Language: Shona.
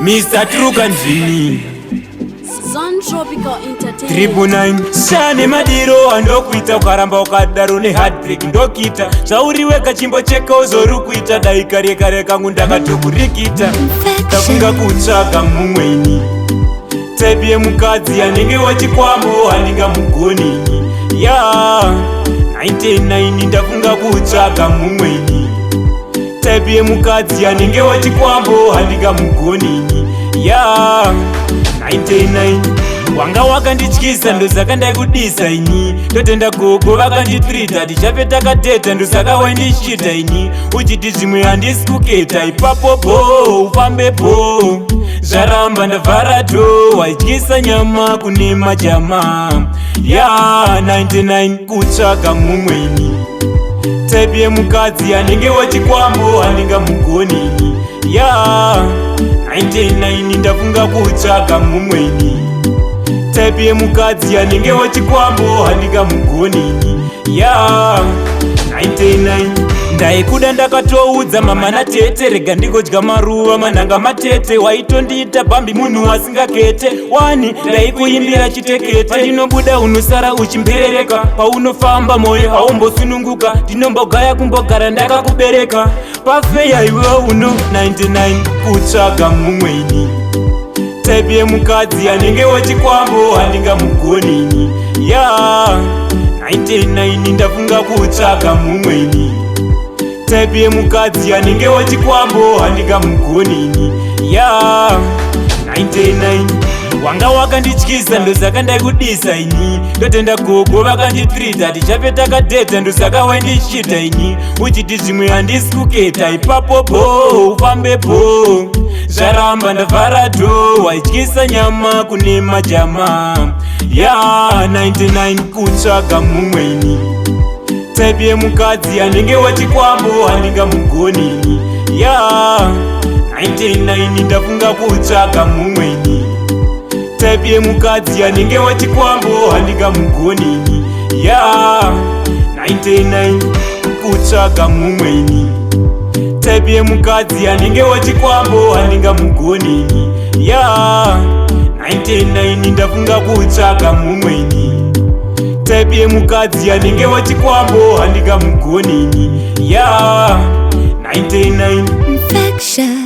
Mr. Trukanzini Zone Tropical Entertainment. Triple 9 Shane madiro andokuita ukaramba ukadaro ne heartbreak ndokita zvauriweka chimbo cheka uzorukuita dai kare kangu ndakatokurikita tafunga kutsvaga mumweni type yemukadzi anenge wachikwambo handinga mugoni ya 99 ndafunga kutsvaga mumweni type yemukadzi anenge wachikwambo handinga mugoni ya 99 wanga wakandityisa ndosaka ndaikudisa ini ndotenda gogo vakanditreata tichapeta kadheta ndosaka waindichita ini uchiti zvimwe handisi kuketa ipapopo ufambepo zvaramba ndavhara dho waityisa nyama kune majama ya 99 kutsvaga mumweni type yemukadzi anenge wachikwambo handinga mugoni ya 99 ndafunga kutsvaga mumweni type yemukadzi anenge wachikwambo handinga mugoni ya 99 ndaikuda ndakatoudza mama natete rega ndigodya maruva manhanga matete waitondiita bambi munhu asingakete wani ndaikuimbira chitekete pandinobuda unosara uchimberereka paunofamba moyo haumbosununguka ndinombogaya kumbogara ndakakubereka pafeya iwewo uno 99 kutsvaga mumweni type yemukadzi anenge wachikwambo handinga mugoni ya 99 ndafunga kutsvaga mumweni type yemukadzi anenge wachikwambo handinga mugoni ya 99 wanga wakandityisa ndosaka ndaikudisa ini ndotenda gogo vakanditreata tichapeta kadheta ndosaka waindichita ini uchiti zvimwe handisi kuketa ipapopo ufambepo zvaramba ndavhara dho waityisa nyama kune majama ya 99 kutsvaga mumweni type yemukadzi anenge wachikwambo handinga mugoni ya 99 ndafunga kutsvaga mumweni type yemukadzi anenge wachikwambo handinga mugoni ya 99 kutsvaga mumweni type yemukadzi anenge wachikwambo handinga mugoni ya 99 ndafunga kutsvaga mumweni type yemukadzi anenge wachikwambo handinga mugoni ya 99 Infection.